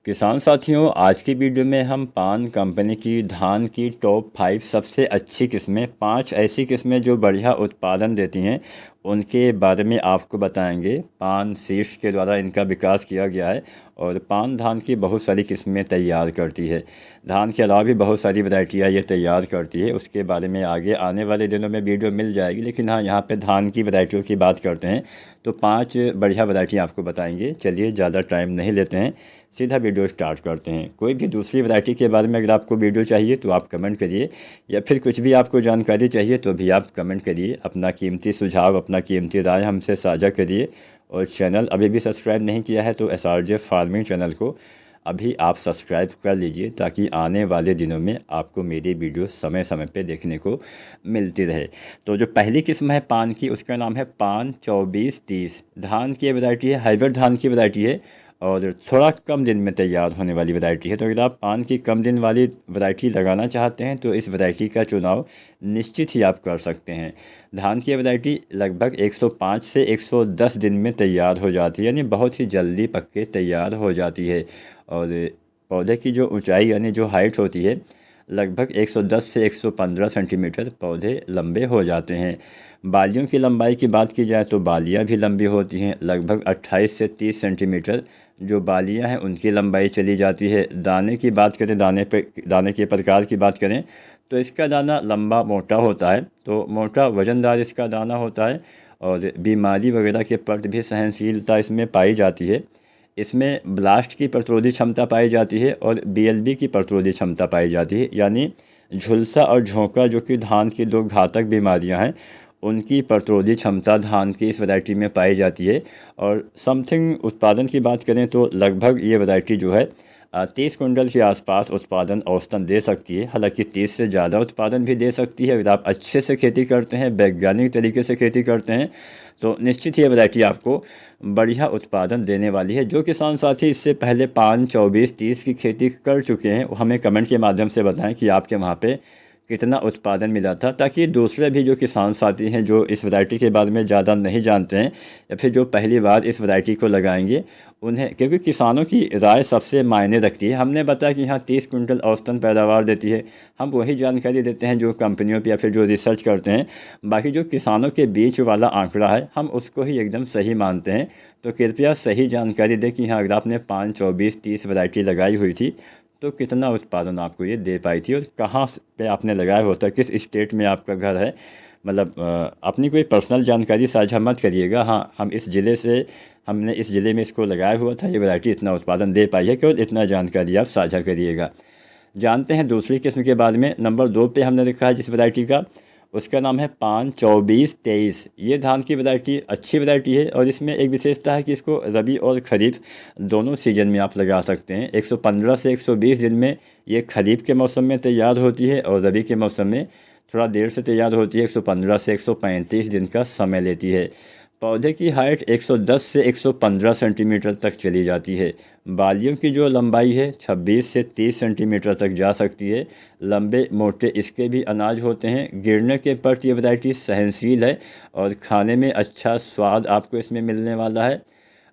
किसान साथियों, आज की वीडियो में हम पान कंपनी की धान की टॉप 5 सबसे अच्छी किस्में, 5 ऐसी किस्में जो बढ़िया उत्पादन देती हैं, उनके बारे में आपको बताएंगे। पान सीड्स के द्वारा इनका विकास किया गया है और पान धान की बहुत सारी किस्में तैयार करती है। धान के अलावा भी बहुत सारी वैरायटियाँ ये तैयार करती है, उसके बारे में आगे आने वाले दिनों में वीडियो मिल जाएगी। लेकिन हाँ, यहाँ पे धान की वैरायटियों की बात करते हैं तो 5 बढ़िया वैरायटी आपको बताएंगे। चलिए, ज़्यादा टाइम नहीं लेते हैं, सीधा वीडियो स्टार्ट करते हैं। कोई भी दूसरी वैरायटी के बारे में अगर आपको वीडियो चाहिए तो आप कमेंट करिए, या फिर कुछ भी आपको जानकारी चाहिए तो भी आप कमेंट करिए। अपना कीमती सुझाव, अपना कीमती राय हमसे साझा करिए। और चैनल अभी भी सब्सक्राइब नहीं किया है तो SRJ फार्मिंग चैनल को अभी आप सब्सक्राइब कर लीजिए, ताकि आने वाले दिनों में आपको मेरी वीडियो समय समय पे देखने को मिलती रहे। तो जो पहली किस्म है पान की, उसका नाम है पान 2430। धान की वैरायटी है, हाइब्रिड धान की वैरायटी है और थोड़ा कम दिन में तैयार होने वाली वैरायटी है। तो अगर आप पान की कम दिन वाली वैरायटी लगाना चाहते हैं तो इस वैरायटी का चुनाव निश्चित ही आप कर सकते हैं। धान की वैरायटी लगभग 105 से 110 दिन में तैयार हो जाती है, यानी बहुत ही जल्दी पक के तैयार हो जाती है। और पौधे की जो ऊंचाई यानी जो हाइट होती है, लगभग 110 से 115 सेंटीमीटर पौधे लंबे हो जाते हैं। बालियों की लंबाई की बात की जाए तो बालियाँ भी लंबी होती हैं, लगभग 28 से 30 सेंटीमीटर जो बालियाँ हैं उनकी लंबाई चली जाती है। दाने की बात करें, दाने के प्रकार की बात करें तो इसका दाना लंबा मोटा होता है, तो मोटा वज़नदार इसका दाना होता है। और बीमारी वगैरह के प्रति भी सहनशीलता इसमें पाई जाती है। इसमें ब्लास्ट की प्रतिरोधी क्षमता पाई जाती है और BLB की प्रतिरोधी क्षमता पाई जाती है, यानी झुलसा और झोंका जो कि धान की दो घातक बीमारियां हैं, उनकी प्रतिरोधी क्षमता धान की इस वैरायटी में पाई जाती है। और समथिंग उत्पादन की बात करें तो लगभग ये वैरायटी जो है 30 कुंटल के आसपास उत्पादन औसतन दे सकती है। हालांकि 30 से ज़्यादा उत्पादन भी दे सकती है। अगर आप अच्छे से खेती करते हैं, वैज्ञानिक तरीके से खेती करते हैं, तो निश्चित ही ये वैरायटी आपको बढ़िया उत्पादन देने वाली है। जो किसान साथी इससे पहले 5, 24, 30 की खेती कर चुके हैं, वो हमें कमेंट के माध्यम से बताएं कि आपके वहाँ पे कितना उत्पादन मिला था, ताकि दूसरे भी जो किसान साथी हैं जो इस वैरायटी के बारे में ज़्यादा नहीं जानते हैं या फिर जो पहली बार इस वैरायटी को लगाएंगे, उन्हें, क्योंकि किसानों की राय सबसे मायने रखती है। हमने बताया कि यहाँ 30 कुंटल औसतन पैदावार देती है, हम वही जानकारी देते हैं जो कंपनियों पर या फिर जो रिसर्च करते हैं। बाकी जो किसानों के बीच वाला आंकड़ा है, हम उसको ही एकदम सही मानते हैं। तो कृपया सही जानकारी दें कि हाँ, अगर आपने 5, 24, 30 वैरायटी लगाई हुई थी तो कितना उत्पादन आपको ये दे पाई थी और कहाँ पे आपने लगाया होता है, किस स्टेट में आपका घर है। मतलब अपनी कोई पर्सनल जानकारी साझा मत करिएगा। हाँ, हमने इस ज़िले में इसको लगाया हुआ था, ये वैरायटी इतना उत्पादन दे पाई है, केवल इतना जानकारी आप साझा करिएगा। जानते हैं दूसरी किस्म के बारे में। नंबर 2 पे हमने लिखा है जिस वैरायटी का, उसका नाम है पान 2423। ये धान की वैरायटी अच्छी वैरायटी है और इसमें एक विशेषता है कि इसको रबी और खरीफ दोनों सीजन में आप लगा सकते हैं। 115 से 120 दिन में ये खरीफ के मौसम में तैयार होती है और रबी के मौसम में थोड़ा देर से तैयार होती है। 115 से 135 दिन का समय लेती है। पौधे की हाइट 110 से 115 सेंटीमीटर तक चली जाती है। बालियों की जो लंबाई है 26 से 30 सेंटीमीटर तक जा सकती है। लंबे मोटे इसके भी अनाज होते हैं। गिरने के प्रति ये वैरायटी सहनशील है और खाने में अच्छा स्वाद आपको इसमें मिलने वाला है।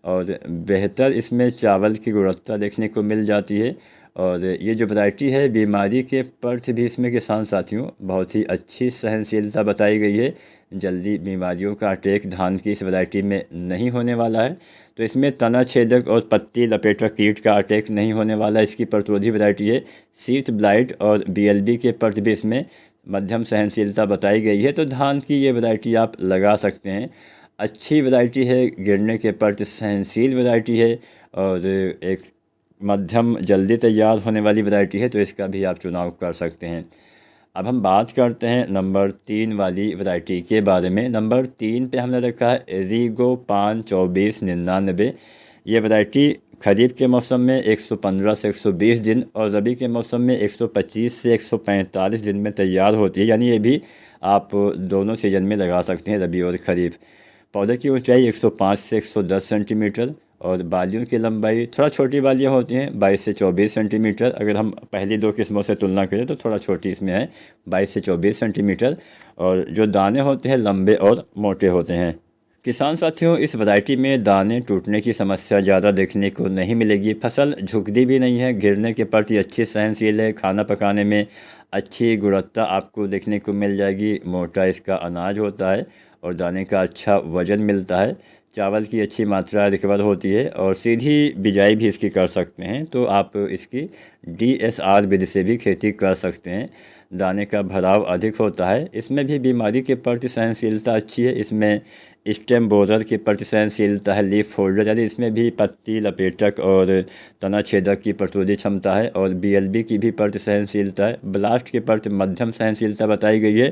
और बेहतर इसमें चावल की गुणवत्ता देखने को मिल जाती है। और ये जो वैरायटी है, बीमारी के प्रति भी इसमें किसान साथियों बहुत ही अच्छी सहनशीलता बताई गई है। जल्दी बीमारियों का अटैक धान की इस वैरायटी में नहीं होने वाला है। तो इसमें तना छेदक और पत्ती लपेटक कीट का अटैक नहीं होने वाला। इसकी प्रतिरोधी वैरायटी है। शीत ब्लाइट और BLB के प्रति भी इसमें मध्यम सहनशीलता बताई गई है। तो धान की ये वैरायटी आप लगा सकते हैं। अच्छी वैरायटी है, गिरने के प्रति सहनशील वैरायटी है और एक मध्यम जल्दी तैयार होने वाली वैरायटी है, तो इसका भी आप चुनाव कर सकते हैं। अब हम बात करते हैं नंबर 3 वाली वैरायटी के बारे में। नंबर 3 पे हमने रखा है रीगो पान 2499। ये वैरायटी खरीफ के मौसम में 115 से 120 दिन और रबी के मौसम में 125 से 145 दिन में तैयार होती है, यानी ये भी आप दोनों सीजन में लगा सकते हैं, रबी और खरीफ। पौधे की ऊंचाई 105 से 110 सेंटीमीटर और बालियों की लंबाई, थोड़ा छोटी बालियाँ होती हैं, 22 से 24 सेंटीमीटर। अगर हम पहली दो किस्मों से तुलना करें तो थोड़ा छोटी इसमें है, 22 से 24 सेंटीमीटर। और जो दाने होते हैं लंबे और मोटे होते हैं। किसान साथियों, इस वैरायटी में दाने टूटने की समस्या ज़्यादा देखने को नहीं मिलेगी। फसल झुकती भी नहीं है, गिरने के प्रति अच्छी सहनशील है। खाना पकाने में अच्छी गुणवत्ता आपको देखने को मिल जाएगी। मोटा इसका अनाज होता है और दाने का अच्छा वजन मिलता है। चावल की अच्छी मात्रा रिकवर होती है और सीधी बिजाई भी इसकी कर सकते हैं। तो आप इसकी DSR विधि से भी खेती कर सकते हैं। दाने का भराव अधिक होता है। इसमें भी बीमारी के प्रति सहनशीलता अच्छी है। इसमें स्टेम बोरर की प्रति सहनशीलता है। लीफ फोल्डर यानी इसमें भी पत्ती लपेटक और तना छेदक की प्रतिरोधी क्षमता है। और BLB की भी प्रति सहनशीलता है। ब्लास्ट के प्रति मध्यम सहनशीलता बताई गई है।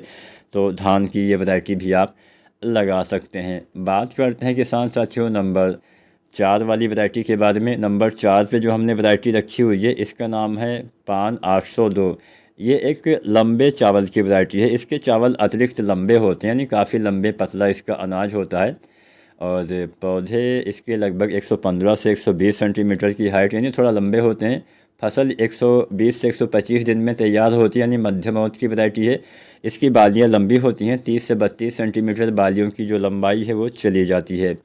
तो धान की ये वैरायटी भी आप लगा सकते हैं। बात करते हैं किसान साथियों नंबर 4 वाली वैरायटी के बारे में। नंबर 4 पे जो हमने वैरायटी रखी हुई है इसका नाम है पान 802। ये एक लंबे चावल की वैरायटी है। इसके चावल अतिरिक्त लंबे होते हैं, यानी काफ़ी लंबे पतला इसका अनाज होता है। और पौधे इसके लगभग 115 से 120 सेंटीमीटर की हाइट, यानी थोड़ा लंबे होते हैं। फसल 120 से 125 दिन में तैयार होती है, यानी मध्यम अवधि की वैरायटी है। इसकी बालियाँ लंबी होती हैं, 30 से 32 सेंटीमीटर बालियों की जो लंबाई है वो चली जाती है।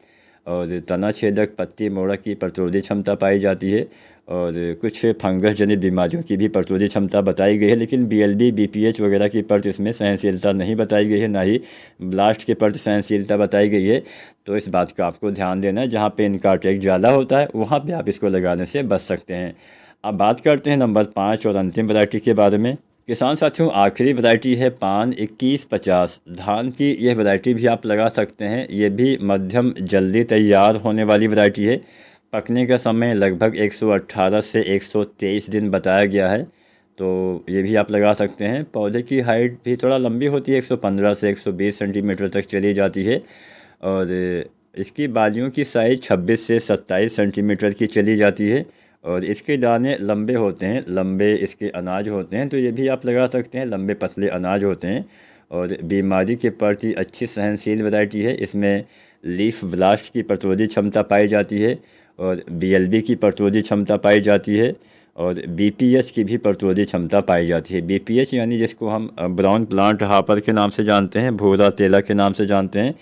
और तना छेदक पत्ती मोड़ा की प्रतिरोधी क्षमता पाई जाती है। और कुछ फंगस जनित बीमारियों की भी प्रतिरोधी क्षमता बताई गई है। लेकिन BLB BPH वगैरह की प्रति इसमें सहनशीलता नहीं बताई गई है, ना ही ब्लास्ट के प्रति सहनशीलता बताई गई है। तो इस बात का आपको ध्यान देना है। जहाँ पे इनका अटैक ज़्यादा होता है वहाँ पे आप इसको लगाने से बच सकते हैं। अब बात करते हैं नंबर 5 और अंतिम वैरायटी के बारे में। किसान साथियों, आखिरी वैरायटी है पान 2150। धान की यह वैरायटी भी आप लगा सकते हैं। ये भी मध्यम जल्दी तैयार होने वाली वैरायटी है। पकने का समय लगभग 118 से 123 दिन बताया गया है। तो ये भी आप लगा सकते हैं। पौधे की हाइट भी थोड़ा लंबी होती है, 115 से 120 सेंटीमीटर तक चली जाती है। और इसकी बालियों की साइज़ 26 से 27 सेंटीमीटर की चली जाती है। और इसके दाने लंबे होते हैं, लंबे इसके अनाज होते हैं। तो ये भी आप लगा सकते हैं, लंबे पतले अनाज होते हैं। और बीमारी के प्रति अच्छी सहनशील वैरायटी है। इसमें लीफ ब्लास्ट की प्रतिरोधी क्षमता पाई जाती है। और BLB की प्रतिरोधी क्षमता पाई जाती है। और BPH की भी प्रतिरोधी क्षमता पाई जाती है। BPH यानी जिसको हम ब्राउन प्लांट हापर के नाम से जानते हैं, भूरा तेला के नाम से जानते हैं।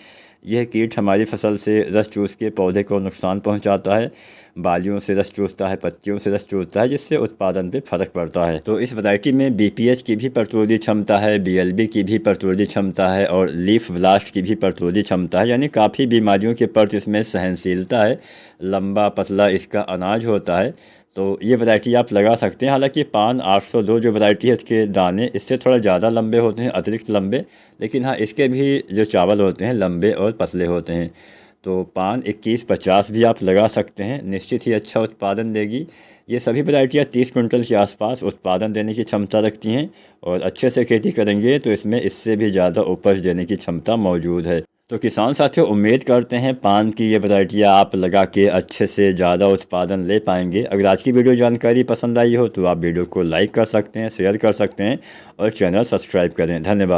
यह कीट हमारी फसल से रस चूस के पौधे को नुकसान पहुंचाता है। बालियों से रस चूसता है, पत्तियों से रस चूसता है, जिससे उत्पादन पे फर्क पड़ता है। तो इस वैरायटी में BPH की भी प्रतिरोधी क्षमता है, BLB की भी प्रतिरोधी क्षमता है और लीफ ब्लास्ट की भी प्रतिरोधी क्षमता है, यानी काफ़ी बीमारियों के प्रति इसमें सहनशीलता है। लंबा पतला इसका अनाज होता है। तो ये वैरायटी आप लगा सकते हैं। हालांकि पान 802 जो वैरायटी है इसके दाने इससे थोड़ा ज़्यादा लंबे होते हैं, अतिरिक्त लंबे। लेकिन हाँ, इसके भी जो चावल होते हैं लंबे और पतले होते हैं। तो पान 2150 भी आप लगा सकते हैं, निश्चित ही अच्छा उत्पादन देगी। ये सभी वैरायटियाँ 30 कुंटल के आसपास उत्पादन देने की क्षमता रखती हैं। और अच्छे से खेती करेंगे तो इसमें इससे भी ज़्यादा उपज देने की क्षमता मौजूद है। तो किसान साथियों, उम्मीद करते हैं पान की ये वैरायटियाँ आप लगा के अच्छे से ज़्यादा उत्पादन ले पाएंगे। अगर आज की वीडियो जानकारी पसंद आई हो तो आप वीडियो को लाइक कर सकते हैं, शेयर कर सकते हैं और चैनल सब्सक्राइब करें। धन्यवाद।